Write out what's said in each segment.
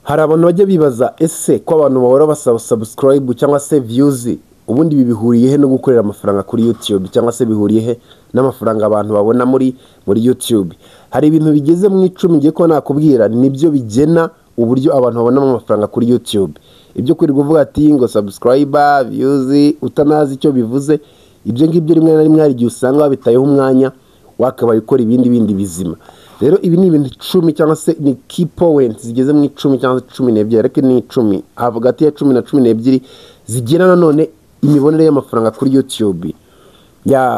hari abantu bajya bibaza ese ko abantu bahora basaba subscribe cyangwa se views ubundi bihuriye he no gukorera amafaranga kuri YouTube cyangwa se bihuriye he n'amafaranga abantu babona muri YouTube. Hari ibintu bigeze mu 10 ngiye ko nakubwira nibyo bigena uburyo abantu babona amafaranga kuri YouTube. Ibyo kwirirwa uvuga ati ngo subscriber views utanazi icyo bivuze, ibyo ngibyo rimwe na rimwe hari igihe usanga babitayeho umwanya wakabaye ukora ibindi bizima. Rero ibi ni ibintu 10 cyangwa se ni key points zigeze mu 10 cyangwa 12 ariko ni 10 hagati ya 10 na 12 zigena nanone imibonere y'amafaranga kuri YouTube.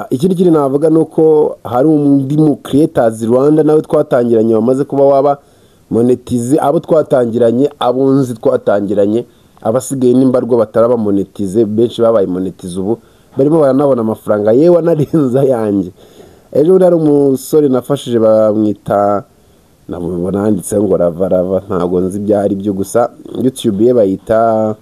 Ikindi kiri navuga nuko hari undi mu creators Rwanda nawe twatangiranye bamaze kuba waba monetize, abo twatangiranye abunzi twatangiranye abasigaye n'imbarwa bataraba monetize, benshi babaye monetize ubu barimo baranabona amafaranga yewe narenza yanjye. Ejo rero umusore nafashije bamwita nabona handitse ngo Ravarava, ntago nzi byari byo, gusa YouTube ye bayita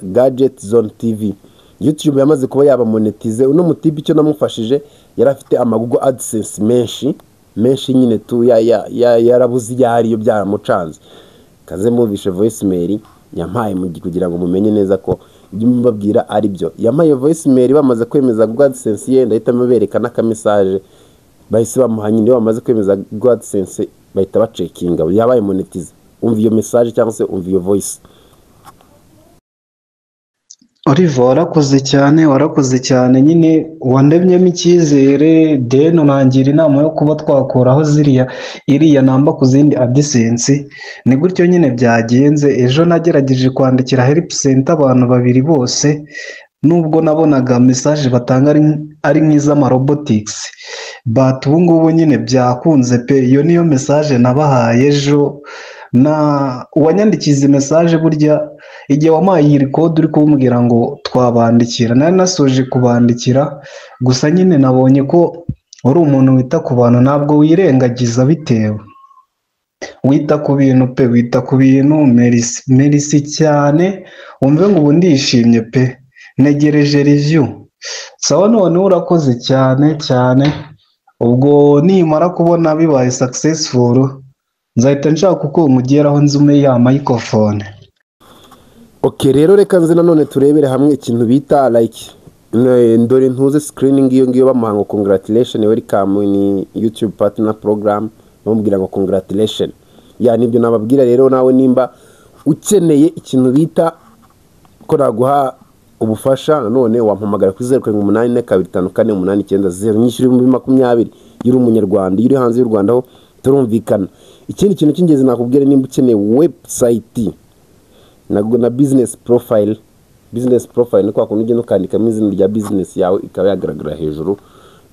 Gadget Zone TV. YouTube yamaze kuba yaba monetize. Uno mutipe icyo namufashije yari afite amagugo AdSense menshi nyine tu yarabuze yari yo byaramucanze. Kaze mubishe voicemail yampaye kugira ngo mumenye neza ko ibyo mbabwira ari byo. Yampaye voicemail bamaze kwemeza Google AdSense ye, ndahita mubereka n'aka message bahise bamuha nyine bamaze kwemeza Google AdSense bahita bacekinga yabaye monetize. Umva iyo message cyangwa se umva iyo voice. Oliver warakoze cyane nyine wandemyemo icyizere deno nangira inama yo kuba twakoraho iriya namba ku zindi AdSense. Ni gutyo nyine byagenze. Ejo nagerageje kwandikira help center abantu babiri bose, nubwo nabonaga message batanga ari nk'iz'ama robotics, but ubu ngubu nyine byakunze pe. Iyo niyo message nabahaye ejo, na uwanyandikiza message burya igihe wamaye iyi code uri kumbwira ngo twabandikira, nari nasoje kubandikira, gusa nyine nabonye ko uri umuntu wita ku bantu, ntabwo wirengagiza bitewe wita ku bintu pe, wita ku bintu. Merci cyane, wumve ngo ubu ndishimye pe, negereje review. Sawa, none urakoze cyane. Ubwo nimara kubona bibaye successful nzahita nshaka uko umugeraho nzume ya microphone. Okay, rero reka nze nanone turebere hamwe ikintu bita like ndore ntuze screening iyo ngiyo bamuhango congratulations welcome in YouTube partner program, bamubwira ngo congratulations. Nibyo nababwira rero, nawe nimba ukeneye ikintu bita ko naguha ubufasha nanone wampamagara kuri 0784254890 nyishyura 2020 yuri umunyarwanda yuri hanze y'u Rwanda ho turumvikana. Ikindi kintu cy'ingezi nakubwira nimba ukeneye website na business profile ni kwa kuntu ugenda ukandikamo izina rya business yawe ikaba yagaragara hejuru,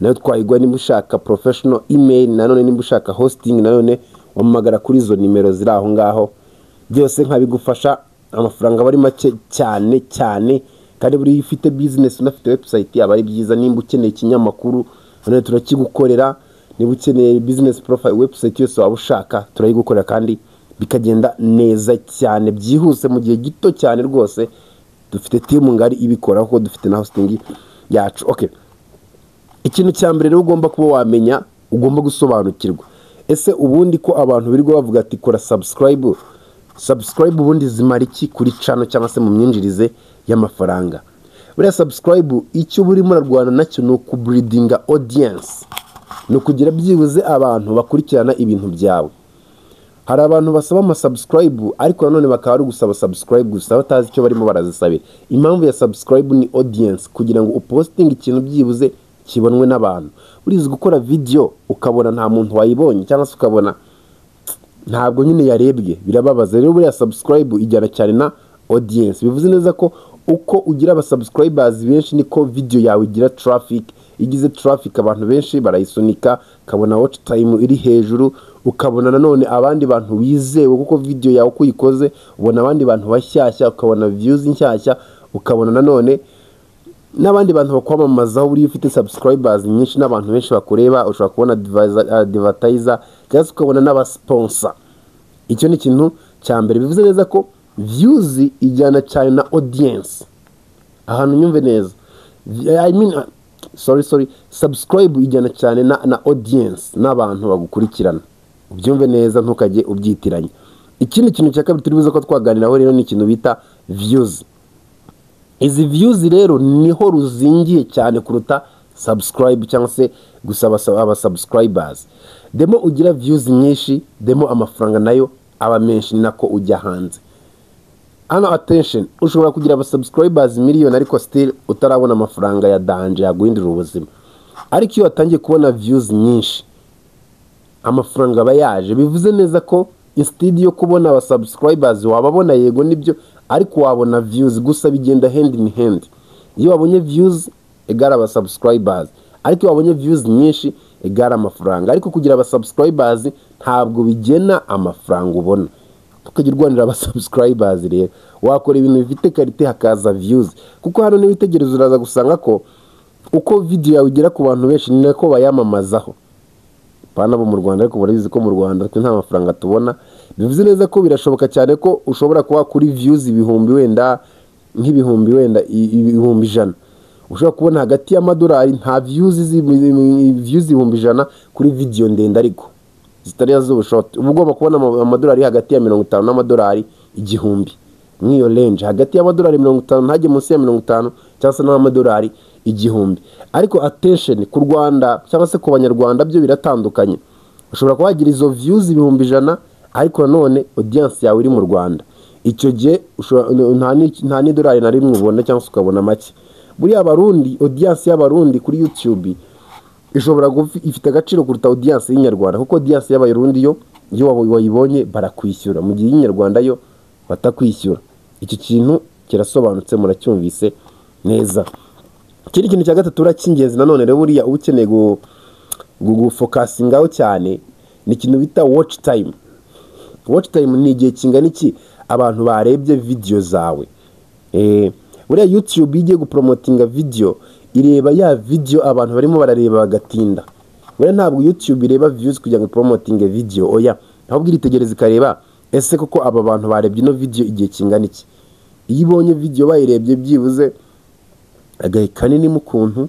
nayo twayigwa. Nimba ushaka professional email nanone, nimba ushaka hosting nanone wamagara kuri izo nimero ziri aho ngaho, byose nkabigufasha. Amafaranga bari make cyane kandi buri ufite business unafite website yaba ari byiza. Nimba ukeneye ikinyamakuru nanone turakigukorera, niba ukeneye business profile website yose waba ushaka turayigukorera kandi bikagenda neza cyane byihuse mu gihe gito cyane rwose. Dufite team ngari ibikora kuko dufite na hosting yacu. Okay, ikintu cya mbere rero ugomba kuba wamenya, ugomba gusobanukirwa, ese ubundi ko abantu birirwa bavuga ati kora subscribe ubundi zimara iki kuri channel cyangwa se mu myinjirize y'amafaranga? Buriya subscribe icyo buri muri Rwanda nacyo no ku breeding audience, no kugira byibuze abantu bakurikirana ibintu byawe. Hari abantu basaba ama subscribe ariko nanone bakaba ari gusaba subscribe gusa batazi icyo barimo barazisabira. Impamvu ya subscribe ni audience, kugira ngo uposting ikintu byibuze kibonwe n'abantu. Urizi gukora video ukabona nta muntu wayibonye cyangwa se ukabona ntabwo nyine yarebwe, birababaza. Rero buriya subscribe ijyana cyane na audience. Bivuze neza ko uko ugira aba subscribers benshi niko video yawe igira traffic. Igize traffic abantu benshi barayisunika, kabona watch time iri hejuru, ukabona nanone abandi bantu bizewe kuko video yawe uko uyikoze, ubona abandi bantu bashyashya, ukabona views nshyashya, ukabona nanone n'abandi bantu bakwamamazaho. Uri ufite subscribers nyinshi n'abantu benshi bakureba, ushobora kubona advertiser cyangwa ukabona n'abasponsor. Icyo ni ikintu cya mbere. Bivuze neza ko views ijyana cyane na audience. Ahantu nyumve neza, sorry subscribe ijyana cyane na audience n'abantu bagukurikirana. ubyumve neza ntukajye ubyitiranya. Ikindi kintu cya kabiri turi buze ko twaganiraho rero ni ikintu bita views. Izi views rero niho ruzingiye cyane kuruta subscribe cyangwa se gusaba aba subscribers. Demo ugira views nyinshi, demo amafaranga nayo aba menshi, nako ujya hanze. Ano attention, ushobora kugira aba subscribers miliyoni ariko still utarabona amafaranga ya danje yaguhindura ubuzima. Ariko iyo watangiye kubona views nyinshi, amafaranga aba yaje. Bivuze neza ko instead yo kubona aba subscribers wababona, yego nibyo, ariko wabona views, gusa bigenda hand in hand. Iyo wabonye views egara aba subscribers, ariko iyo wabonye views nyinshi egara amafaranga. Ariko kugira aba subscribers ntabwo bigena amafaranga ubona. Tukajya urwanira aba subscribers rero, wakora ibintu bifite karite hakaza views, kuko hano niba witegereza uraza gusanga ko uko video yawe igera ku bantu benshi ni nako bayamamazaho. Pana bo mu Rwanda, ariko barabizi ko mu Rwanda nta mafaranga tubona. Bivuze neza ko birashoboka cyane ko ushobora kuba kuri views ibihumbi wenda nk'ibihumbi wenda ibihumbi 100, ushobora kubona hagati y'amadolari nta views ibihumbi 100 kuri video ndende ariko zitari yazo short. Uba ugomba kubona amadolari hagati ya 50 n'amadolari 1000, nk'iyo range hagati y'amadolari 50 ntajye munsi ya 50 cyangwa se n'amadolari 1000. Ariko attention, ku Rwanda cyangwa se ku Banyarwanda byo biratandukanye. Ushobora kuhagira izo views ibihumbi 100 ariko nanone audience yawe iri mu Rwanda. Icyo gihe nta ni dolari na rimwe ubona cyangwa se ukabona make. Buriya abarundi, audience y'abarundi kuri YouTube ishobora ifite agaciro kuruta audience y'inyarwanda, kuko audience y'abarundi yo wayibonye barakwishyura, mu gihe y'inyarwanda yo batakwishyura. Iki kintu kirasobanutse, muracyumvise neza. Ikindi kintu cya gatatu uracyingenzi nanone rero buriya ukeneye gufocusingaho cyane ni ikintu bita watch time. Watch time ni igihe kingana iki abantu barebye video zawe. Buriya YouTube igiye gupromotinga video ireba ya video abantu barimo barareba bagatinda. Buriya ntabwo YouTube ireba views kugira ngo promotinge video, oya, ahubwo iritegereza ikareba ese koko aba bantu barebye no video igihe kingana iki. Iyo ibonye video bayirebye byibuze agahe kanini mu kuntu,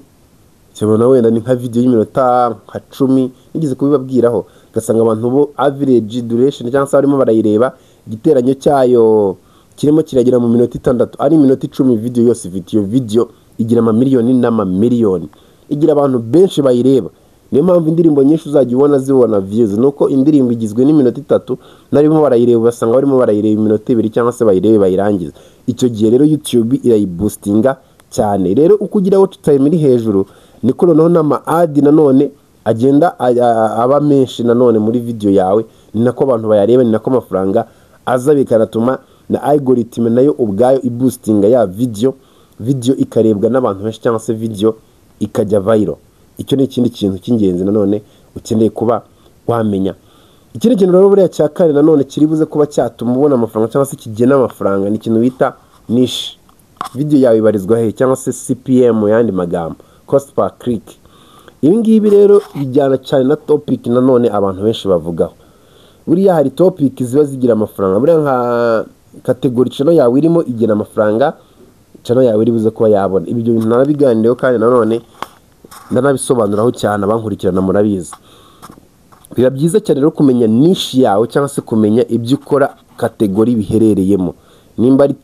cyabona wenda ni nka video y'iminota nka 10, nigeze kubibabwiraho, gasanga abantu bo average duration cyangwa se barimo barayireba igiteranyo cyayo kirimo kiragera mu minota 6, ari minota 10 video yose. Video igira amamiliyoni n'amamiliyoni, igira abantu benshi bayireba. Niyo mpamvu indirimbo nyinshi uzajya ubona zibona views, nuko indirimbo igizwe n'iminota 3 narimo barayireba, basanga barimo barayireba iminota 2 cyangwa se bayirebe bayirangiza. Icyo gihe rero YouTube irayiboostinga cyane. Rero uko ugira watch time iri hejuru niko noneho n'ama ad nanone agenda aba menshi nanone muri video yawe, ni nako abantu bayareba, ni nako amafaranga aza, bikanatuma na algorithm nayo ubwayo iboostinga ya video ikarebwa n'abantu benshi cyangwa se video ikajya viral. Icyo ni ikindi kintu cy'ingenzi nanone ukeneye kuba wamenya. Ikindi kintu rero buriya cya kane nanone kiri buze kuba cyatuma ubona amafaranga cyangwa se kigena amafaranga ni ikintu bita niche. Video yawe ibarizwa he cyangwa se CPM yandi magambo, cost per click. Ibi ngibi rero bijyana cyane na topic nanone abantu benshi bavugaho. Buriya hari topic ziba zigira amafaranga. Buriya nka category channel yawe irimo igena amafaranga, channel yawe iri buze kuba yabona. Ibyo bintu narabiganireho kandi nanone ndanabisobanuraho cyane, abankurikirana murabizi. Biba byiza cyane rero kumenya niche yawe cyangwa se kumenya ibyo ukora category biherereyemo. Nimba ari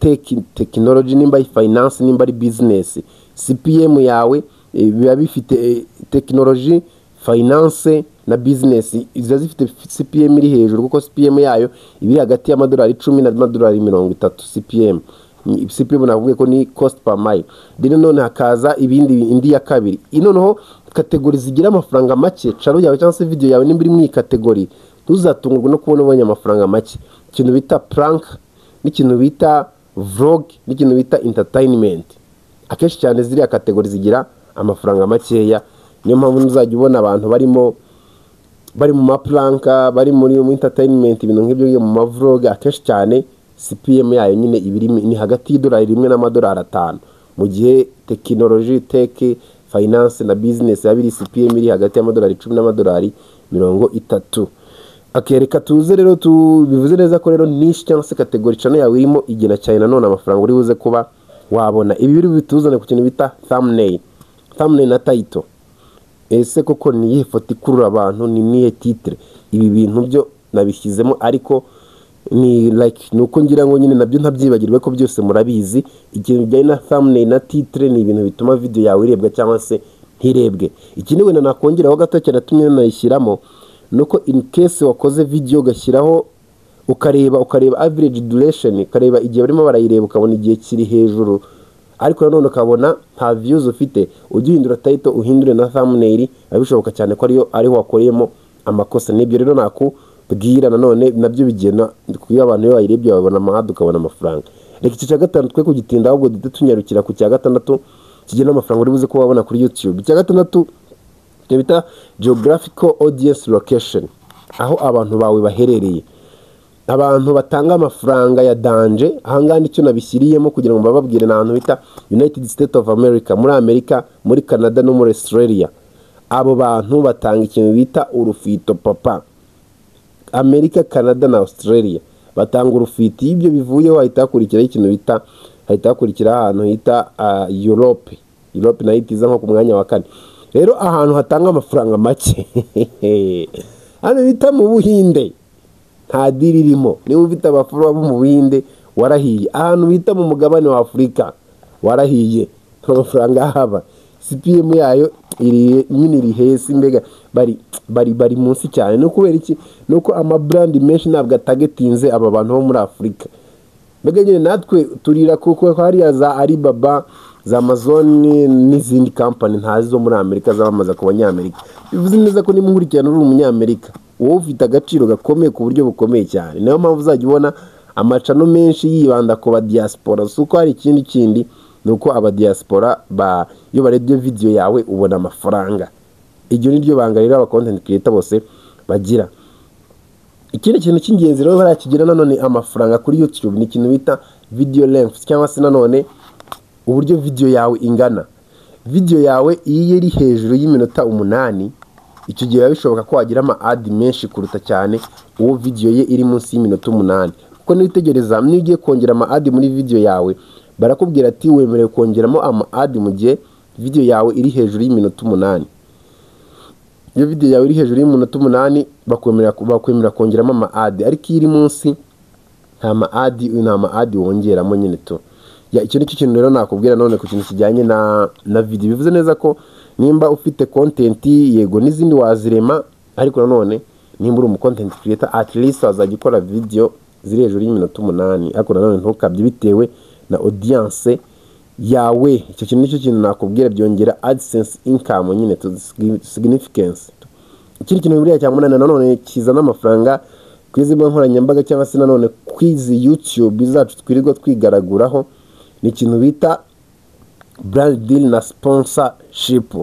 technology, nimba ari finance, nimba ari business. CPM yawe biba bifite technology, finance na business iza zifite CPM iri hejuru, kuko CPM yayo ibiri hagati y'amadolari 10 n'amadolari 30 CPM. CPM navuga ko ni cost per mile. Dino none hakaza indi ya kabiri. Inoneho category zigira amafaranga make, channel yawe cyangwa se video yawe nimba iri mu category, tuzatungurwa no kubona ubonye amafaranga make. Ikintu bita prank, n'ikintu bita vlog, n'ikintu bita entertainment. Akenshi cyane ziriya category zigira amafaranga makeya. Niyo mpamvu uzajya ubona abantu bari mu mapranka, bari muri entertainment, ibintu nk'ibyo mu mavlog. Akenshi cyane CPM yayo nyine ibiri ni hagati y'idolari 1 n'amadolari 5, mu gihe technology, tech, finance na business yabiri CPM iri hagati y'amadolari 10 n'amadolari 30. Akereka tuze rero bivuze neza ko rero niche cyangwa se category channel yawe irimo igena cyane nanone amafaranga uri buze kuba wabona. Ibi biri bituzane ku kintu bita thumbnail na title. Ese koko ni iyihe foto ikurura abantu, ni niye titre. ibi bintu byo nabishyizemo, ariko ni nuko ngira ngo nyine nabyo ntabyibagirwe ko byose murabizi. Ikintu bijyanye na thumbnail na titre ni ibintu bituma video yawe irebwa cyangwa se ntirebwe. Ikindi wenda nakongeraho gato cyane natumye nayishyiramo, nuko in case wakoze video ugashyiraho ukareba average duration, ukareba igihe barimo barayireba ukabona igihe kiri hejuru, ariko nanone ukabona nta views ufite, ujye uhindura title uhindure na thumbnail, abishoboka cyane ko ariho wakoreyemo amakosa. Nibyo rero nakubwira nanone nabyo bigena kuyo abantu iyo bayirebye babona amahadu ukabona amafaranga. Reka icyo cya gatanu twe kugitinda, ahubwo duhita tunyarukira ku cya gatandatu kigena amafaranga uri buze ko wabona kuri YouTube. Icya gatandatu bita geographical audience location, aho abantu bawe baherereye. Abantu batanga amafaranga ya danje, ahangaha nicyo nabishyiriyemo kugira ngo bababwire n'ahantu bita United States of America, muri Amerika, muri Canada no muri Australia. Abo bantu batanga ikintu bita urufito papa. Amerika, Canada na Australia batanga urufito. Ibyo bivuyeho hahita hakurikiraho ikintu bita, hahita hakurikiraho ahantu hita Europe nayo itiza nko ku mwanya wa 4. Rero ahantu hatanga amafaranga make hano bita mu Buhinde nta diri irimo. Niba ufite abafuro bo mu Buhinde warahiye. Ahantu bita mu mugabane wa Afurika warahiye, amafaranga haba CPM yayo iri nyine iri hesi, mbega bari munsi cyane. No kubera iki? Nuko ama brand menshi ntabwo atagetinze aba bantu bo muri Afurika. Mbega nyine natwe turira kuko hariya za Alibaba, za Amazon n'izindi company ntazi zo muri Amerika zabamaza ku banyamerika. Bivuze neza ko nimunkurikirana uri umunyamerika, wowe ufite agaciro gakomeye ku buryo bukomeye cyane. Niyo mpamvu uzajya ubona amacano menshi yibanda ku ba diaspora. Suko hari ikindi nuko aba diaspora iyo barebye video yawe ubona amafaranga. Iryo ni ryo banga rero aba content creator bose bagira. Ikindi kintu cy'ingenzi rero barakigira nanone amafaranga kuri YouTube ni ikintu bita video length, cyangwa se nanone uburyo video yawe ingana. Video yawe iyo iri hejuru y'iminota 8, icyo gihe bishoboka ko wagira ama ad menshi kuruta cyane uwo video ye iri munsi y'iminota 8. Kuko nitegereza niyo ugiye kongera ama ad muri video yawe, barakubwira ati wemerewe kongeramo ama ad mu gihe video yawe iri hejuru y'iminota 8. Iyo video yawe iri hejuru y'iminota 8 bakwemera kongeramo ama ad, ariko iri munsi nta ma ad wongeramo nyine to. Icyo ni cyo kintu rero nakubwira none ku kintu kijyanye na video. Bivuze neza ko nimba ufite content yego n'izindi wazirema, ariko nanone nimba uri umu content creator at least wazajya ukora video ziri hejuru y'iminota 8, ariko nanone ntukabye bitewe na audience yawe. Icyo kintu nicyo kintu nakubwira, byongera AdSense income nyine to significance. Ikindi kintu buriya cyangwa nanone kizana amafaranga kwizi nkoranyambaga cyangwa se nanone kwizi YouTube zacu twirirwa twigaraguraho ni ikintu bita brand deal na sponsorship.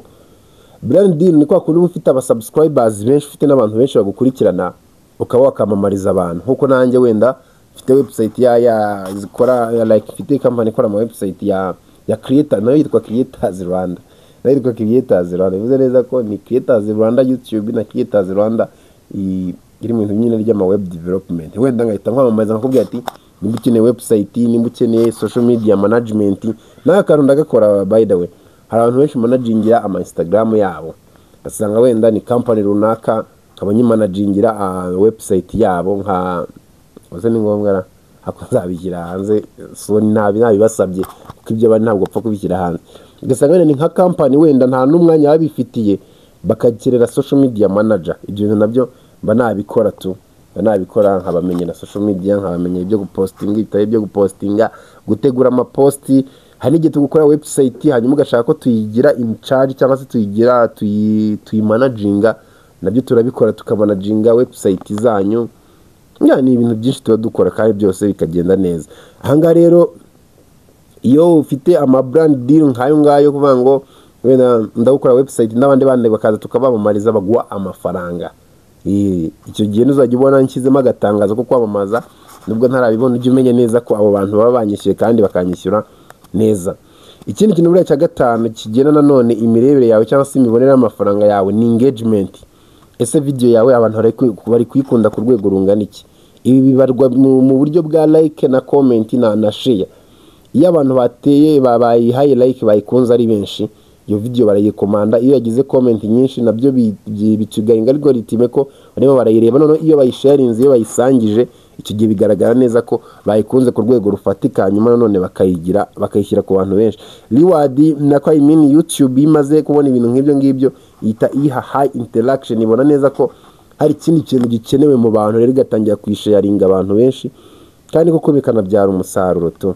Brand deal ni kwa kundi ufite aba subscribers benshi, ufite n'abantu benshi bagukurikirana, ukaba wakamamariza abantu. Nkuko nanjye wenda mfite website ya zikora like mfite company ikora ama website ya creator, nayo yitwa Creators Rwanda. Bivuze neza ko ni Creators Rwanda YouTube na Creators Rwanda iri mu bintu nyine ry'ama web development. Wenda ngahita nkwamamariza nkakubwira ati nimba ukeneye website, nimba ukeneye social media management, n'akantu ndagakora. By the way, hari abantu benshi managingira ama Instagram yabo, basanga wenda ni company runaka kabanyi managingira website yabo, nka ose ni ngombwa hako nzabishyira hanze, so nabibasabye kuko ibyo bari ntabwo pfa kubishyira hanze. Ugasanga ni nka company wenda nta n'umwanya babifitiye, bakagerera social media manager. Ibyo bintu nabyo mba nabikora tu, nabikora nkabamenye na social media, nkabamenye ibyo gupostinga, ibitaye byo gupostinga, gutegura ama post. Hari igihe tugukora website hanyuma ugashaka ko tuyigira in charge cyangwa se tuyigira tuyimanaginga, nabyo turabikora, tukamanaginga website zanyu. Ni ibintu byinshi tuba dukora kandi byose bikagenda neza. Ahangaha rero iyo ufite ama brand deal nkayo ngayo kuvuga ngo wenda ndagukora website n'abandi bakaza tukabamamariza baguha amafaranga, icyo gihe nuzajya ubona nshyizemo agatangazo ko kwamamaza, nubwo ntarabibona ujye umenya neza ko abo bantu baba banyishyuye kandi bakanyishyura neza. Ikindi kintu buriya cya gatanu kigena nanone imirebere yawe cyangwa se imibonere y'amafaranga yawe ni engagement. Ese video yawe abantu bari kuyikunda ku rwego rungana iki? Ibi bibarwa mu buryo bwa like na comment na share. Iyo abantu bateye babayihaye like bayikunze ari benshi, iyo video barayikomanda, iyo yagize comment nyinshi nabyo bicigaringa algorithm ko barimo barayireba, none iyo bayisharinze, iyo bayisangije, icyo gihe bigaragara neza ko bayikunze ku rwego rufatika, nyuma none bakayishyira ku bantu benshi. Reward nako YouTube imaze kubona ibintu nk'ibyo ngibyo yita iha high interaction, ibona neza ko hari ikindi kintu gikenewe mu bantu, rero igatangira kwisharinga abantu benshi, kandi koko bikanabyara umusaruro tu.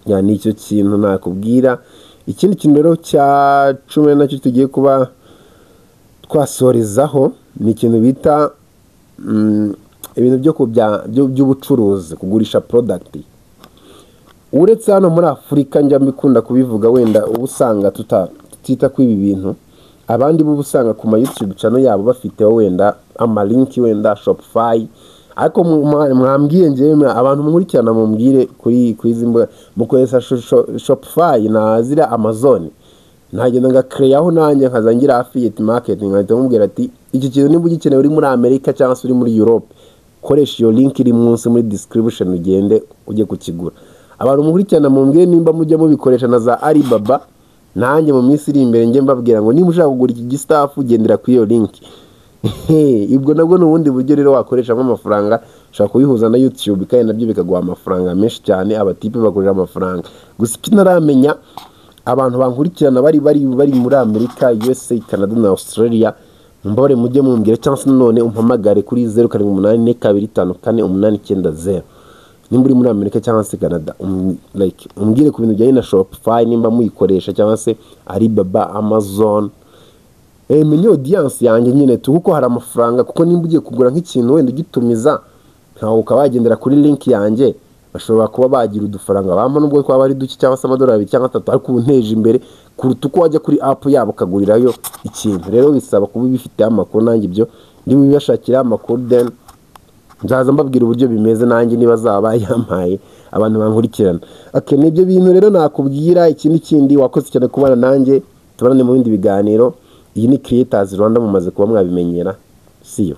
Yani icyo kintu nakubwira. Ikindi kintu rero cya 10 nacyo tugiye kuba twasorezaho ni ikintu bita ibintu by'ubucuruzi, kugurisha product. Uretse hano muri Afurika njya mbikunda kubivuga, wenda ubusanga tutita kwibi bintu, abandi bo busanga ku YouTube channel yabo bafite wenda ama link, wenda Shopify, ariko mwambwiye ngewe abantu munkurikirana mumbwire kuri izimba mukoresha Shopify na zira Amazon, ntagenda ngakreya aho nanjye nkazangira affiliate marketing, nkahita mubwira ati iki kintu niba ugikeneye uri muri Amerika cyangwa se uri muri Europe, koresha iyo link iri munsi muri description ugende ujye kukigura. Abantu munkurikirana mumbwire nimba mujya mubikoresha na za Alibaba, nanjye mu minsi iri imbere nge mbabwira ngo niba ushaka kugura iki gistaff ugendera kuri iyo link. Ibwo nabwo n'ubundi buryo rero wakoresha amafaranga, ushaka kubihuza na YouTube kandi nabyo bikaguha amafaranga menshi cyane, abatipe bakorera amafaranga. Gusa kinaramenya abantu bankurikirana bari muri Amerika, USA, Canada na Australia, mbore mujye mumbwira cyangwa se none umpamagare kuri 0782548890. Nimba uri muri Amerika cyangwa se Canada, umbwire ku bintu bijyanye na Shopify nimba muyikoresha, cyangwa se Alibaba, Amazon. Menye audience yanjye nyine tu, kuko hari amafaranga, kuko nimba ugiye kugura nk'ikintu wenda ugitumiza ntaho ukabagendera kuri link yanjye, bashobora kuba bagira udufaranga bamba, nubwo kwa bari duki cyangwa se $2 cyangwa 3, ariko unteje imbere kuruta uko wajya kuri app yabo ukagurirayo ikintu. Rero bisaba kuba bifite amakuru, nanjye ibyo ndi bibashakira amakuru, then nzaza mbabwira uburyo bimeze nanjye niba zaba yampaye abantu bankurikirana. Okay, nibyo bintu rero nakubwira. Ikindi wakoze cyane kubana nanjye, tubarane mu bindi biganiro. Iyi ni Creators Rwanda, mumaze kuba mwabimenyera. See you.